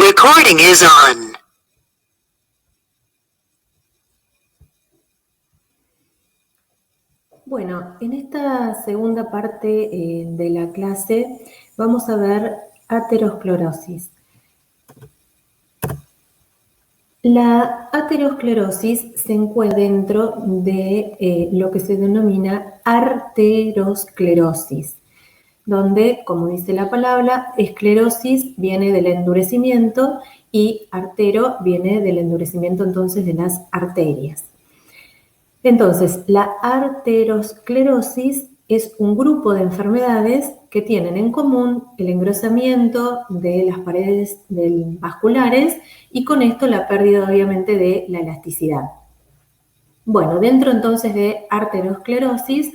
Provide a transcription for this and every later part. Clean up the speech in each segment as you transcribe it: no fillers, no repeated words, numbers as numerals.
Recording is on. Bueno, en esta segunda parte de la clase vamos a ver aterosclerosis. La aterosclerosis se encuentra dentro de lo que se denomina arteriosclerosis, donde, como dice la palabra, esclerosis viene del endurecimiento y artero viene del endurecimiento entonces de las arterias. Entonces, la arteriosclerosis es un grupo de enfermedades que tienen en común el engrosamiento de las paredes vasculares y con esto la pérdida obviamente de la elasticidad. Bueno, dentro entonces de arteriosclerosis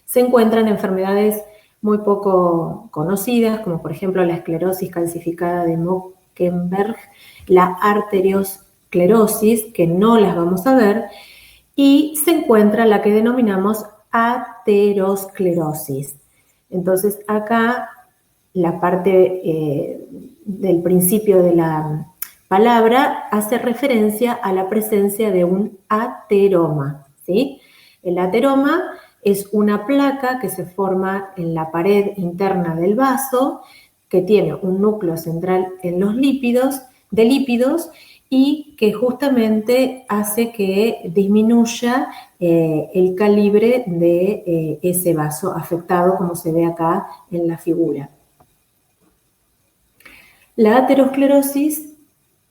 se encuentran enfermedades muy poco conocidas, como por ejemplo la esclerosis calcificada de Mockenberg, la arteriosclerosis, que no las vamos a ver, y se encuentra la que denominamos aterosclerosis. Entonces acá la parte del principio de la palabra hace referencia a la presencia de un ateroma, ¿sí? El ateroma es una placa que se forma en la pared interna del vaso, que tiene un núcleo central en los lípidos, y que justamente hace que disminuya el calibre de ese vaso afectado, como se ve acá en la figura. La aterosclerosis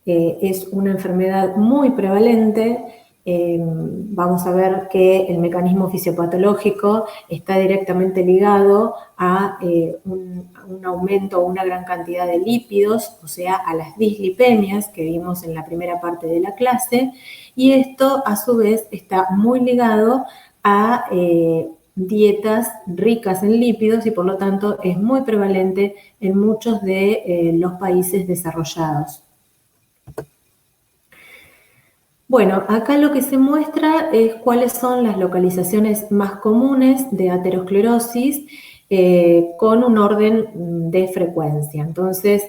es una enfermedad muy prevalente. Vamos a ver que el mecanismo fisiopatológico está directamente ligado a un aumento o una gran cantidad de lípidos, o sea, a las dislipemias que vimos en la primera parte de la clase, y esto a su vez está muy ligado a dietas ricas en lípidos y por lo tanto es muy prevalente en muchos de los países desarrollados. Bueno, acá lo que se muestra es cuáles son las localizaciones más comunes de aterosclerosis con un orden de frecuencia. Entonces,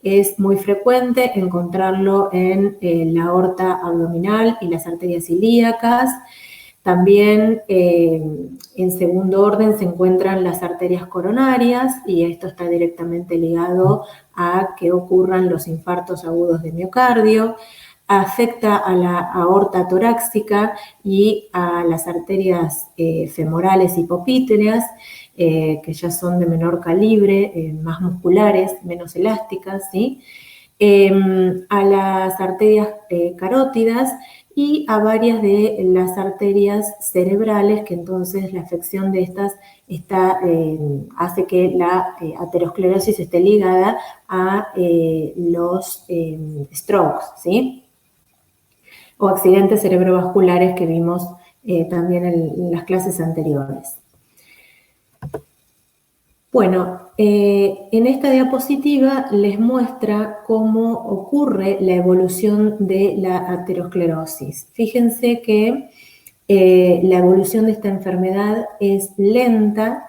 es muy frecuente encontrarlo en la aorta abdominal y las arterias ilíacas. También en segundo orden se encuentran las arterias coronarias y esto está directamente ligado a que ocurran los infartos agudos de miocardio. Afecta a la aorta torácica y a las arterias femorales hipopíteas, que ya son de menor calibre, más musculares, menos elásticas, ¿sí? A las arterias carótidas y a varias de las arterias cerebrales, que entonces la afección de estas hace que la aterosclerosis esté ligada a los strokes, ¿sí? O accidentes cerebrovasculares que vimos también en las clases anteriores. Bueno, en esta diapositiva les muestra cómo ocurre la evolución de la aterosclerosis. Fíjense que la evolución de esta enfermedad es lenta.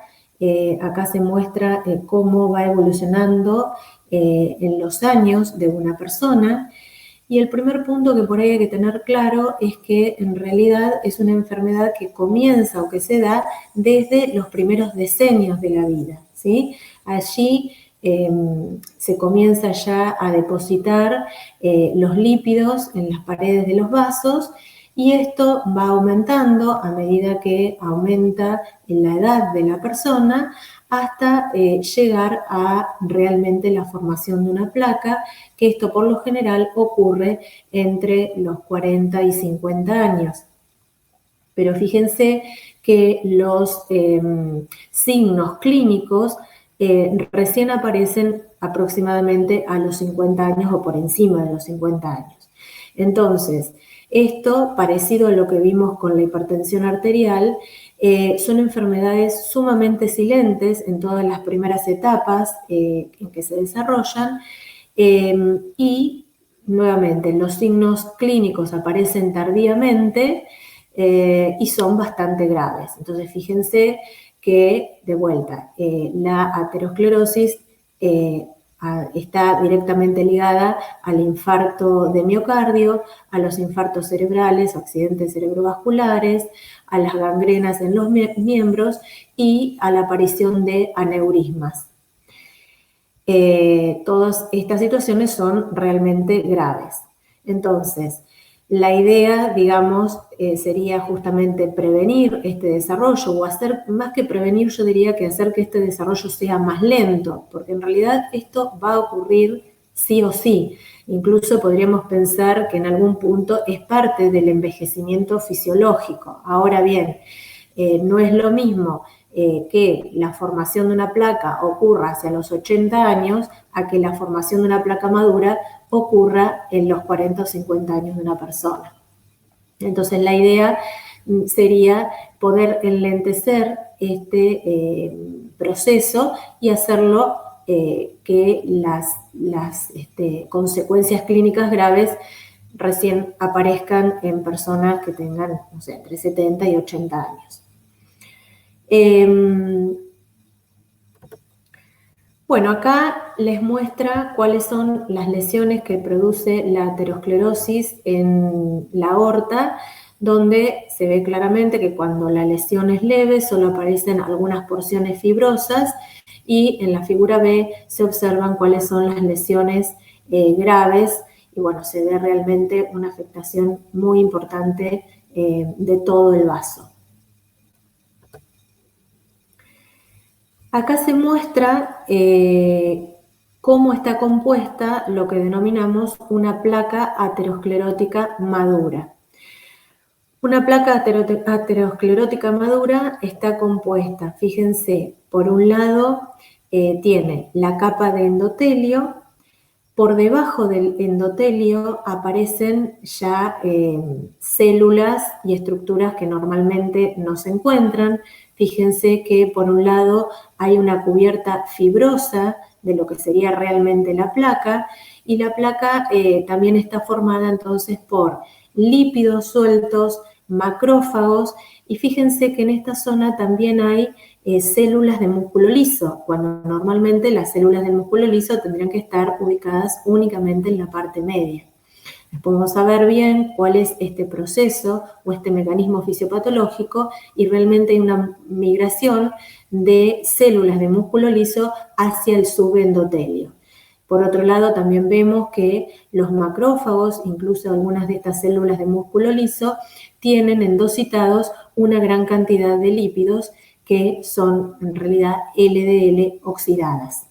Acá se muestra cómo va evolucionando en los años de una persona. Y el primer punto que por ahí hay que tener claro es que en realidad es una enfermedad que comienza o que se da desde los primeros decenios de la vida, ¿sí? Allí se comienza ya a depositar los lípidos en las paredes de los vasos y esto va aumentando a medida que aumenta la edad de la persona hasta llegar a realmente la formación de una placa, que esto por lo general ocurre entre los 40 y 50 años. Pero fíjense que los signos clínicos recién aparecen aproximadamente a los 50 años o por encima de los 50 años. Entonces, esto, parecido a lo que vimos con la hipertensión arterial, son enfermedades sumamente silentes en todas las primeras etapas en que se desarrollan y nuevamente los signos clínicos aparecen tardíamente y son bastante graves. Entonces fíjense que de vuelta la aterosclerosis está directamente ligada al infarto de miocardio, a los infartos cerebrales, accidentes cerebrovasculares, a las gangrenas en los miembros y a la aparición de aneurismas. Todas estas situaciones son realmente graves. Entonces, la idea, digamos, sería justamente prevenir este desarrollo o hacer, más que prevenir, yo diría que hacer que este desarrollo sea más lento, porque en realidad esto va a ocurrir sí o sí. Incluso podríamos pensar que en algún punto es parte del envejecimiento fisiológico. Ahora bien, no es lo mismo que la formación de una placa ocurra hacia los 80 años a que la formación de una placa madura ocurra en los 40 o 50 años de una persona. Entonces la idea sería poder enlentecer este proceso y hacerlo que las consecuencias clínicas graves recién aparezcan en personas que tengan, no sé, entre 70 y 80 años. Bueno, acá les muestra cuáles son las lesiones que produce la aterosclerosis en la aorta, donde se ve claramente que cuando la lesión es leve solo aparecen algunas porciones fibrosas y en la figura B se observan cuáles son las lesiones graves y bueno, se ve realmente una afectación muy importante de todo el vaso. Acá se muestra cómo está compuesta lo que denominamos una placa aterosclerótica madura. Una placa aterosclerótica madura está compuesta, fíjense, por un lado tiene la capa de endotelio, por debajo del endotelio aparecen ya células y estructuras que normalmente no se encuentran. Fíjense que por un lado hay una cubierta fibrosa de lo que sería realmente la placa y la placa también está formada entonces por lípidos sueltos, macrófagos y fíjense que en esta zona también hay células de músculo liso, cuando normalmente las células del músculo liso tendrían que estar ubicadas únicamente en la parte media. Después vamos a ver bien cuál es este proceso o este mecanismo fisiopatológico y realmente hay una migración de células de músculo liso hacia el subendotelio. Por otro lado, también vemos que los macrófagos, incluso algunas de estas células de músculo liso, tienen endocitados una gran cantidad de lípidos que son en realidad LDL oxidadas.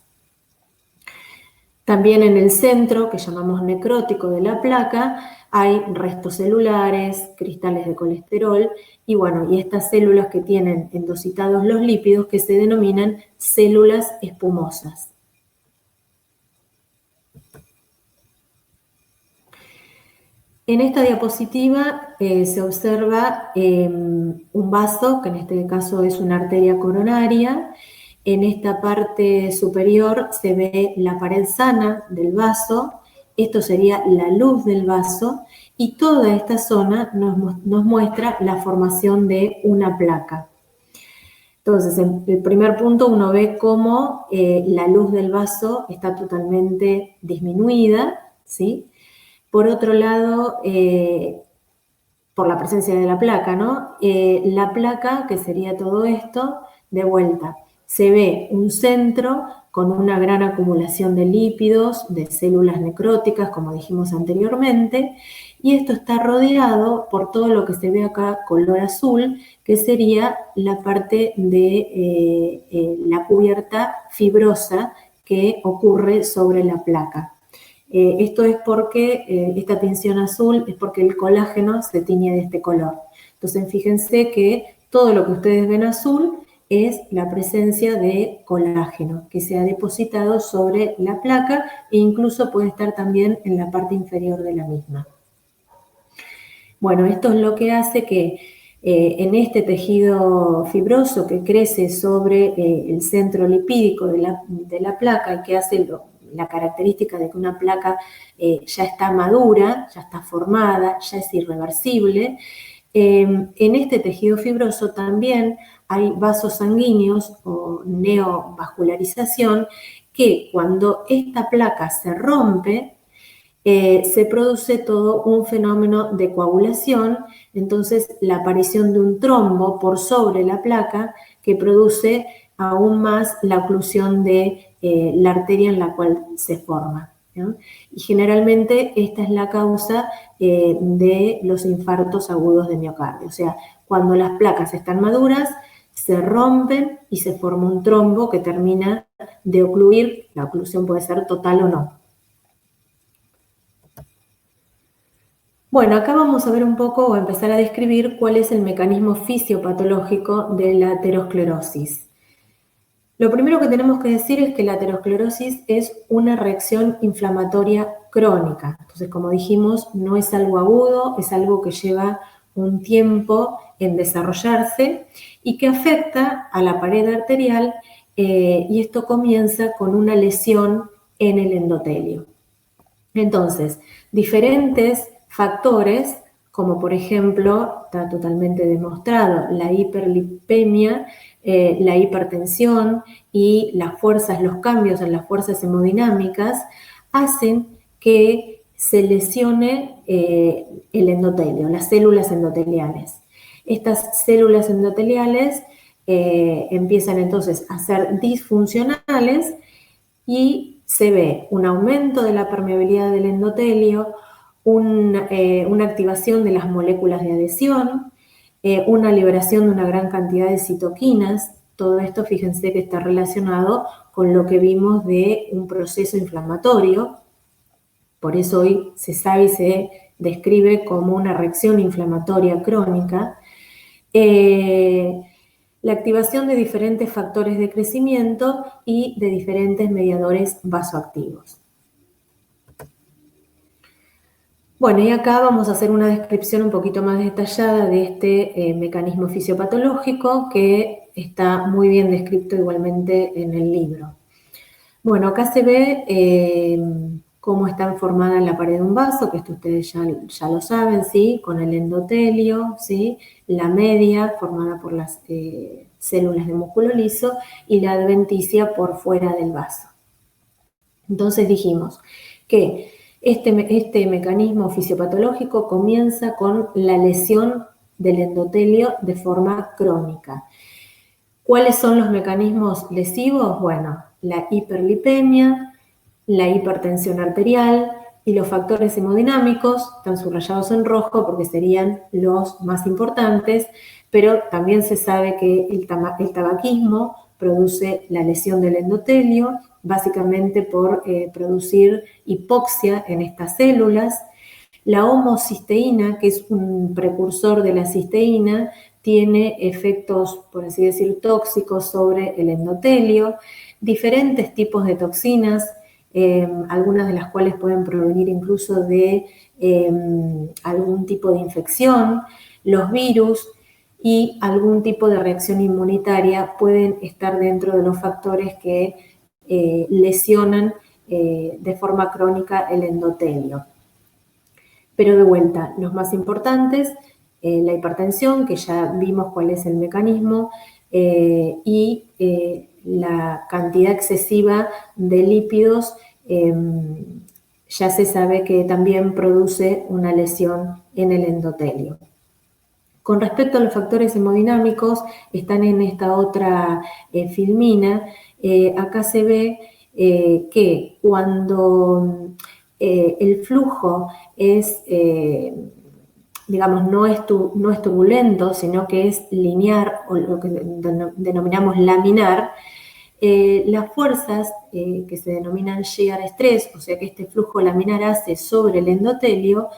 También en el centro, que llamamos necrótico de la placa, hay restos celulares, cristales de colesterol y bueno, y estas células que tienen endocitados los lípidos que se denominan células espumosas. En esta diapositiva se observa un vaso, que en este caso es una arteria coronaria. En esta parte superior se ve la pared sana del vaso, esto sería la luz del vaso, y toda esta zona nos muestra la formación de una placa. Entonces, en el primer punto uno ve cómo la luz del vaso está totalmente disminuida, ¿sí? Por otro lado, por la presencia de la placa, ¿no? La placa, que sería todo esto, de vuelta, se ve un centro con una gran acumulación de lípidos, de células necróticas, como dijimos anteriormente, y esto está rodeado por todo lo que se ve acá color azul, que sería la parte de la cubierta fibrosa que ocurre sobre la placa. Esto es porque esta tinción azul es porque el colágeno se tiñe de este color. Entonces fíjense que todo lo que ustedes ven azul es la presencia de colágeno que se ha depositado sobre la placa e incluso puede estar también en la parte inferior de la misma. Bueno, esto es lo que hace que en este tejido fibroso que crece sobre el centro lipídico de la placa y que hace la característica de que una placa ya está madura, ya está formada, ya es irreversible, en este tejido fibroso también hay vasos sanguíneos o neovascularización que cuando esta placa se rompe, se produce todo un fenómeno de coagulación, entonces la aparición de un trombo por sobre la placa que produce aún más la oclusión de la arteria en la cual se forma, ¿no? Y generalmente esta es la causa de los infartos agudos de miocardio, o sea, cuando las placas están maduras, se rompen y se forma un trombo que termina de ocluir, la oclusión puede ser total o no. Bueno, acá vamos a ver un poco o a empezar a describir cuál es el mecanismo fisiopatológico de la aterosclerosis. Lo primero que tenemos que decir es que la aterosclerosis es una reacción inflamatoria crónica. Entonces, como dijimos, no es algo agudo, es algo que lleva un tiempo en desarrollarse y que afecta a la pared arterial y esto comienza con una lesión en el endotelio. Entonces, diferentes factores, como por ejemplo, está totalmente demostrado, la hiperlipemia, la hipertensión y las fuerzas, los cambios en las fuerzas hemodinámicas, hacen que se lesione el endotelio, las células endoteliales. Estas células endoteliales empiezan entonces a ser disfuncionales y se ve un aumento de la permeabilidad del endotelio, una activación de las moléculas de adhesión, una liberación de una gran cantidad de citoquinas. Todo esto, fíjense que está relacionado con lo que vimos de un proceso inflamatorio. Por eso hoy se sabe y se describe como una reacción inflamatoria crónica. La activación de diferentes factores de crecimiento y de diferentes mediadores vasoactivos. Bueno, y acá vamos a hacer una descripción un poquito más detallada de este mecanismo fisiopatológico que está muy bien descrito igualmente en el libro. Bueno, acá se ve cómo está formada la pared de un vaso, que esto ustedes ya lo saben, ¿sí? Con el endotelio, ¿sí? La media formada por las células de músculo liso y la adventicia por fuera del vaso. Entonces dijimos que este mecanismo fisiopatológico comienza con la lesión del endotelio de forma crónica. ¿Cuáles son los mecanismos lesivos? Bueno, la hiperlipemia, la hipertensión arterial y los factores hemodinámicos, están subrayados en rojo porque serían los más importantes, pero también se sabe que el tabaquismo produce la lesión del endotelio, básicamente por producir hipoxia en estas células. La homocisteína, que es un precursor de la cisteína, tiene efectos, por así decir, tóxicos sobre el endotelio, diferentes tipos de toxinas, algunas de las cuales pueden provenir incluso de algún tipo de infección, los virus y algún tipo de reacción inmunitaria pueden estar dentro de los factores que lesionan de forma crónica el endotelio. Pero de vuelta, los más importantes, la hipertensión, que ya vimos cuál es el mecanismo, y la cantidad excesiva de lípidos, ya se sabe que también produce una lesión en el endotelio. Con respecto a los factores hemodinámicos, están en esta otra filmina. Acá se ve que cuando el flujo es, digamos, no es turbulento, sino que es lineal, o lo que denominamos laminar, las fuerzas que se denominan shear stress, o sea que este flujo laminar hace sobre el endotelio,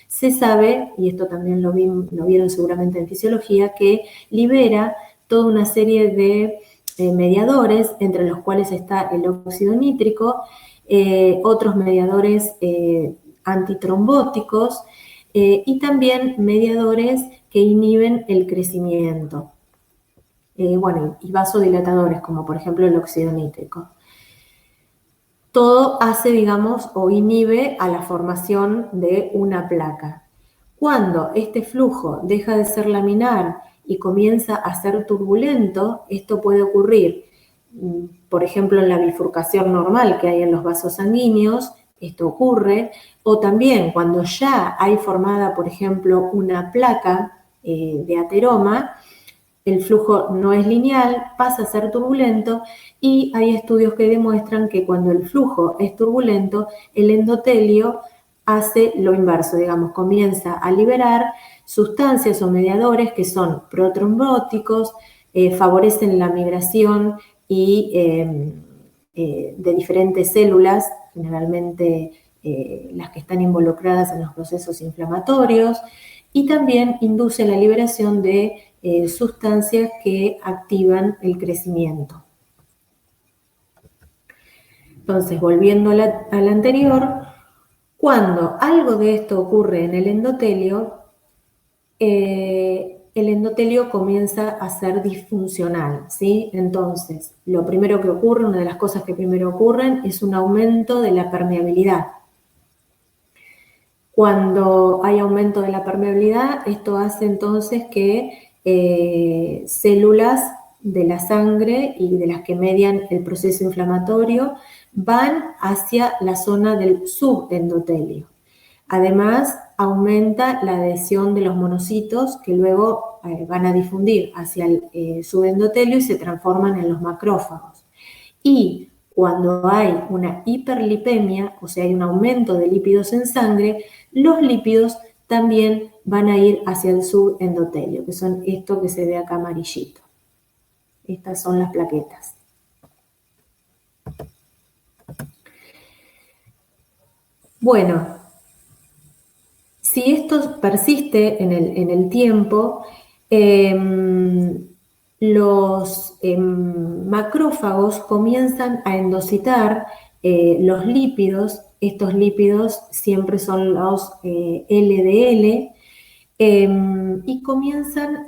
se sabe, y esto también lo vieron seguramente en fisiología, que libera toda una serie de mediadores, entre los cuales está el óxido nítrico, otros mediadores antitrombóticos y también mediadores que inhiben el crecimiento. Bueno, y vasodilatadores, como por ejemplo el óxido nítrico. Todo hace, digamos, o inhibe a la formación de una placa. Cuando este flujo deja de ser laminar y comienza a ser turbulento, esto puede ocurrir por ejemplo, en la bifurcación normal que hay en los vasos sanguíneos, esto ocurre, o también cuando ya hay formada, por ejemplo, una placa de ateroma, el flujo no es lineal, pasa a ser turbulento y hay estudios que demuestran que cuando el flujo es turbulento, el endotelio hace lo inverso, digamos, comienza a liberar sustancias o mediadores que son protrombóticos, favorecen la migración y de diferentes células, generalmente las que están involucradas en los procesos inflamatorios, y también induce la liberación de sustancias que activan el crecimiento. Entonces, volviendo a la anterior, cuando algo de esto ocurre en el endotelio comienza a ser disfuncional, ¿sí? Entonces, lo primero que ocurre, una de las cosas que primero ocurren, es un aumento de la permeabilidad. Cuando hay aumento de la permeabilidad, esto hace entonces que células de la sangre y de las que median el proceso inflamatorio van hacia la zona del subendotelio. Además, aumenta la adhesión de los monocitos que luego van a difundir hacia el subendotelio y se transforman en los macrófagos. Y cuando hay una hiperlipemia, o sea, hay un aumento de lípidos en sangre, los lípidos también van a ir hacia el subendotelio, que son esto que se ve acá amarillito. Estas son las plaquetas. Bueno, si esto persiste en el tiempo, los macrófagos comienzan a endocitar los lípidos. Estos lípidos siempre son los LDL, y comienzan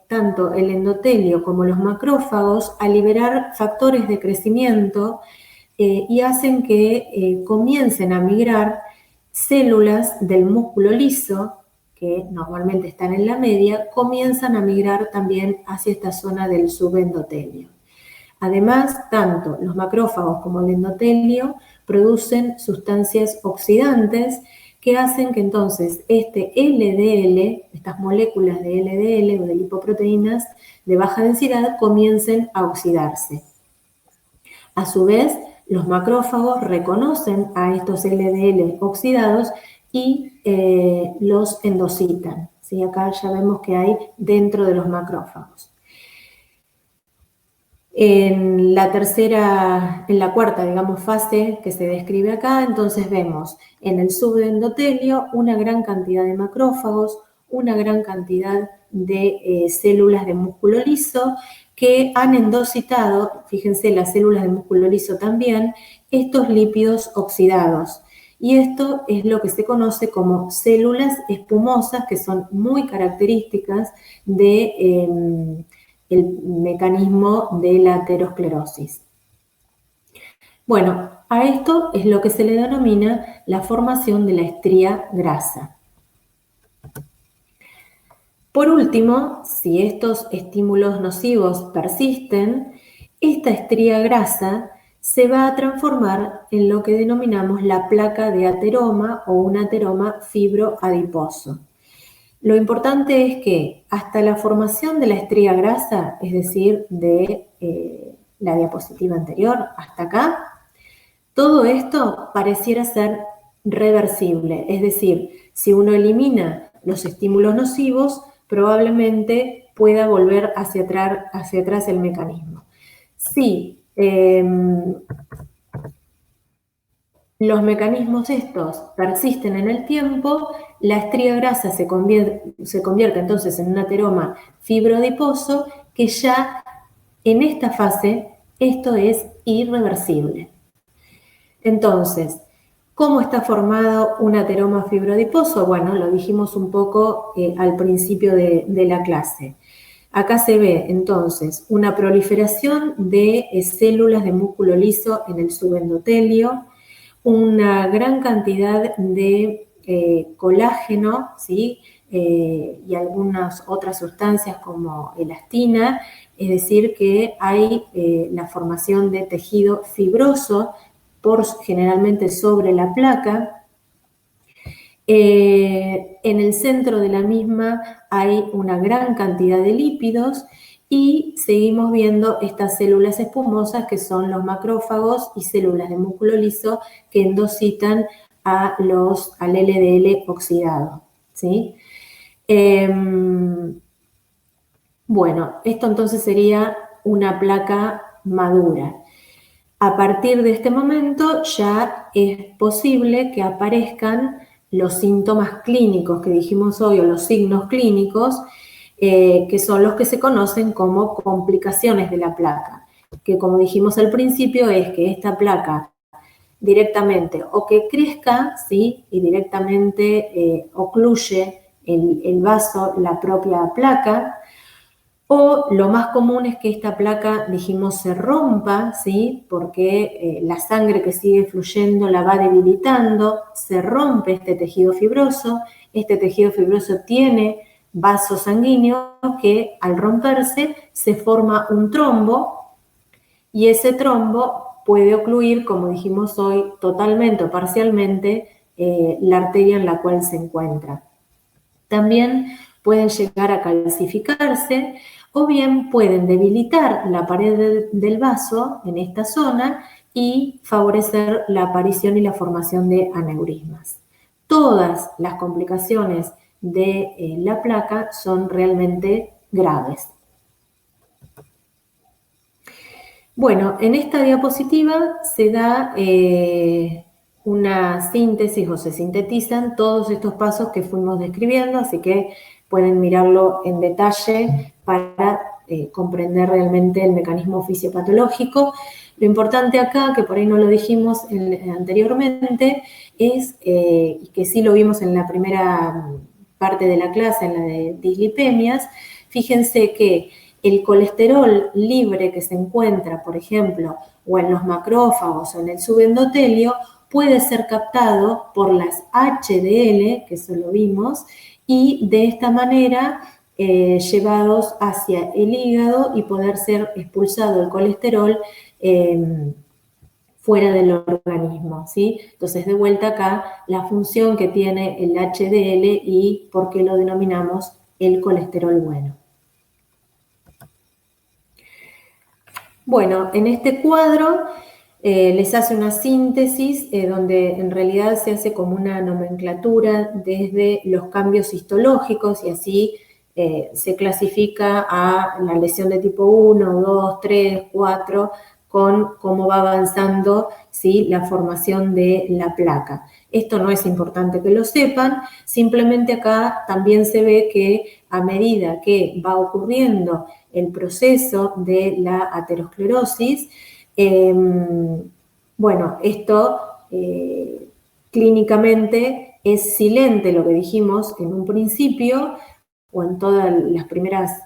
tanto el endotelio como los macrófagos a liberar factores de crecimiento y hacen que comiencen a migrar células del músculo liso, que normalmente están en la media, comienzan a migrar también hacia esta zona del subendotelio. Además, tanto los macrófagos como el endotelio producen sustancias oxidantes que hacen que entonces este LDL, estas moléculas de LDL o de lipoproteínas de baja densidad, comiencen a oxidarse. A su vez, los macrófagos reconocen a estos LDL oxidados y los endocitan. ¿Sí? Acá ya vemos que hay dentro de los macrófagos. En la cuarta, digamos, fase que se describe acá, entonces vemos en el subendotelio una gran cantidad de macrófagos, una gran cantidad de células de músculo liso que han endocitado, fíjense, las células de músculo liso también, estos lípidos oxidados. Y esto es lo que se conoce como células espumosas, que son muy características de el mecanismo de la aterosclerosis. Bueno, a esto es lo que se le denomina la formación de la estría grasa. Por último, si estos estímulos nocivos persisten, esta estría grasa se va a transformar en lo que denominamos la placa de ateroma o un ateroma fibroadiposo. Lo importante es que hasta la formación de la estría grasa, es decir, de la diapositiva anterior hasta acá, todo esto pareciera ser reversible. Es decir, si uno elimina los estímulos nocivos, probablemente pueda volver hacia atrás el mecanismo. Si los mecanismos estos persisten en el tiempo, la estría grasa se convierte entonces en un ateroma fibroadiposo que ya en esta fase esto es irreversible. Entonces, ¿cómo está formado un ateroma fibroadiposo? Bueno, lo dijimos un poco al principio de la clase. Acá se ve entonces una proliferación de células de músculo liso en el subendotelio, una gran cantidad de colágeno, ¿sí? y algunas otras sustancias como elastina, es decir, que hay la formación de tejido fibroso generalmente sobre la placa. En el centro de la misma hay una gran cantidad de lípidos y seguimos viendo estas células espumosas que son los macrófagos y células de músculo liso que endocitan al LDL oxidado, ¿sí? Bueno, esto entonces sería una placa madura. A partir de este momento ya es posible que aparezcan los síntomas clínicos que dijimos hoy, o los signos clínicos, que son los que se conocen como complicaciones de la placa, que como dijimos al principio es que esta placa directamente o que crezca, ¿sí? Y directamente ocluye el vaso, la propia placa, o lo más común es que esta placa, dijimos, se rompa, ¿sí? Porque la sangre que sigue fluyendo la va debilitando, se rompe este tejido fibroso tiene vasos sanguíneos que al romperse se forma un trombo y ese trombo puede ocluir, como dijimos hoy, totalmente o parcialmente la arteria en la cual se encuentra. También pueden llegar a calcificarse o bien pueden debilitar la pared del vaso en esta zona y favorecer la aparición y la formación de aneurismas. Todas las complicaciones de la placa son realmente graves. Bueno, en esta diapositiva se da una síntesis o se sintetizan todos estos pasos que fuimos describiendo, así que pueden mirarlo en detalle para comprender realmente el mecanismo fisiopatológico. Lo importante acá, que por ahí no lo dijimos anteriormente, es, y que sí lo vimos en la primera parte de la clase, en la de dislipemias, fíjense que el colesterol libre que se encuentra, por ejemplo, o en los macrófagos o en el subendotelio, puede ser captado por las HDL, que eso lo vimos, y de esta manera llevados hacia el hígado y poder ser expulsado el colesterol fuera del organismo, ¿sí? Entonces, de vuelta acá, la función que tiene el HDL y por qué lo denominamos el colesterol bueno. Bueno, en este cuadro les hace una síntesis donde en realidad se hace como una nomenclatura desde los cambios histológicos y así se clasifica a la lesión de tipo 1, 2, 3, 4, con cómo va avanzando, ¿sí?, la formación de la placa. Esto no es importante que lo sepan, simplemente acá también se ve que a medida que va ocurriendo el proceso de la aterosclerosis, bueno, esto clínicamente es silente, lo que dijimos en un principio o en todas las primeras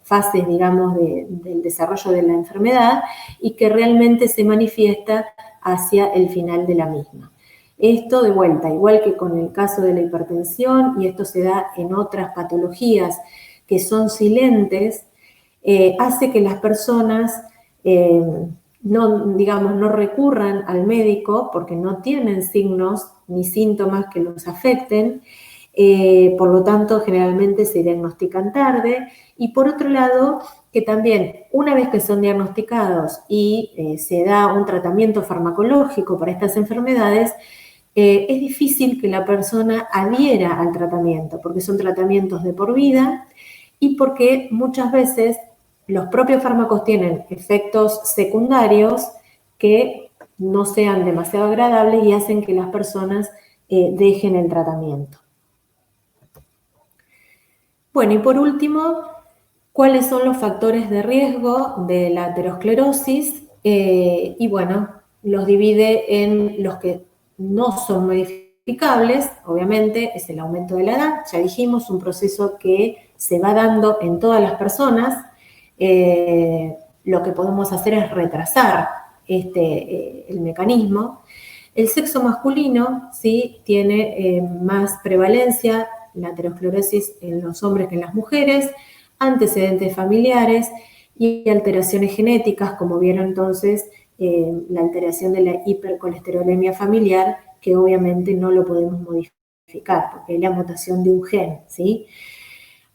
fases, digamos, del desarrollo de la enfermedad y que realmente se manifiesta hacia el final de la misma. Esto de vuelta, igual que con el caso de la hipertensión, y esto se da en otras patologías que son silentes, hace que las personas no recurran al médico porque no tienen signos ni síntomas que los afecten, por lo tanto generalmente se diagnostican tarde y por otro lado que también una vez que son diagnosticados y se da un tratamiento farmacológico para estas enfermedades, es difícil que la persona adhiera al tratamiento porque son tratamientos de por vida y porque muchas veces los propios fármacos tienen efectos secundarios que no sean demasiado agradables y hacen que las personas dejen el tratamiento. Bueno, y por último, ¿cuáles son los factores de riesgo de la aterosclerosis? Y bueno, los divide en los que no son modificables, obviamente, es el aumento de la edad, ya dijimos, un proceso que se va dando en todas las personas. Lo que podemos hacer es retrasar el mecanismo. El sexo masculino, ¿sí?, tiene más prevalencia la aterosclerosis en los hombres que en las mujeres, antecedentes familiares y alteraciones genéticas, como vieron entonces, la alteración de la hipercolesterolemia familiar, que obviamente no lo podemos modificar, porque es la mutación de un gen, ¿sí?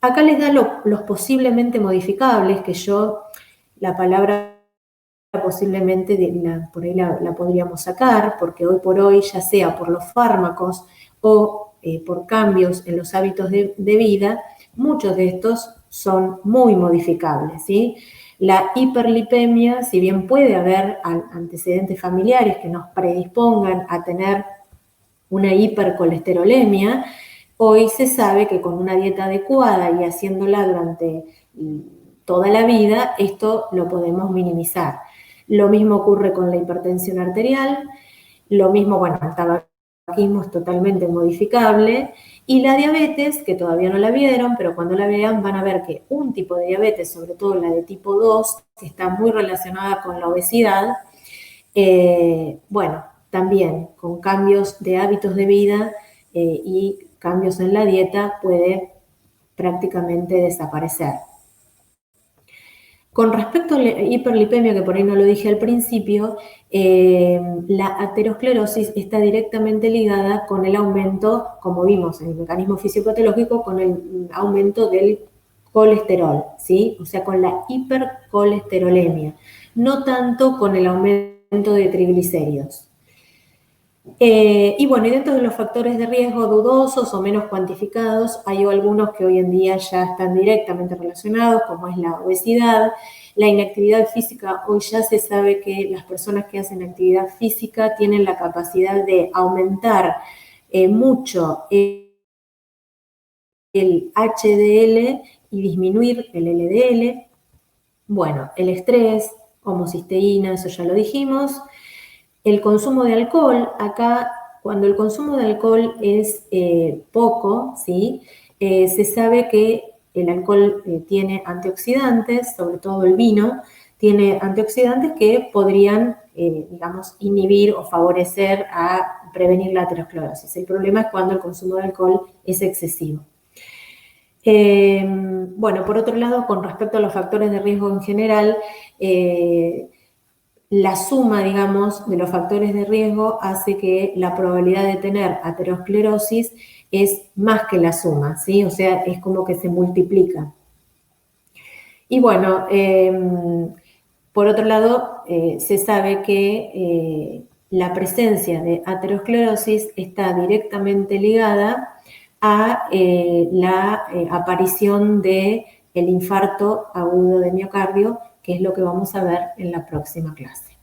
Acá les da los posiblemente modificables, que yo, la palabra posiblemente por ahí la podríamos sacar, porque hoy por hoy, ya sea por los fármacos o por cambios en los hábitos de vida, muchos de estos son muy modificables, ¿sí? La hiperlipemia, si bien puede haber antecedentes familiares que nos predispongan a tener una hipercolesterolemia, hoy se sabe que con una dieta adecuada y haciéndola durante toda la vida, esto lo podemos minimizar. Lo mismo ocurre con la hipertensión arterial, lo mismo, bueno, el tabaquismo es totalmente modificable, y la diabetes, que todavía no la vieron, pero cuando la vean van a ver que un tipo de diabetes, sobre todo la de tipo 2, que está muy relacionada con la obesidad, bueno, también con cambios de hábitos de vida y cambios en la dieta puede prácticamente desaparecer. Con respecto a la hiperlipemia, que por ahí no lo dije al principio, la aterosclerosis está directamente ligada con el aumento, como vimos en el mecanismo fisiopatológico, con el aumento del colesterol, ¿sí? O sea, con la hipercolesterolemia, no tanto con el aumento de triglicéridos. Y bueno, y dentro de los factores de riesgo dudosos o menos cuantificados, hay algunos que hoy en día ya están directamente relacionados, como es la obesidad, la inactividad física. Hoy ya se sabe que las personas que hacen actividad física tienen la capacidad de aumentar mucho el HDL y disminuir el LDL. Bueno, el estrés, homocisteína, eso ya lo dijimos. El consumo de alcohol, acá cuando el consumo de alcohol es poco, ¿sí? Se sabe que el alcohol tiene antioxidantes, sobre todo el vino, tiene antioxidantes que podrían, digamos, inhibir o favorecer a prevenir la aterosclerosis. El problema es cuando el consumo de alcohol es excesivo. Bueno, por otro lado, con respecto a los factores de riesgo en general, la suma, digamos, de los factores de riesgo hace que la probabilidad de tener aterosclerosis es más que la suma, ¿sí? O sea, es como que se multiplica. Y bueno, por otro lado, se sabe que la presencia de aterosclerosis está directamente ligada a la aparición del infarto agudo de miocardio, que es lo que vamos a ver en la próxima clase.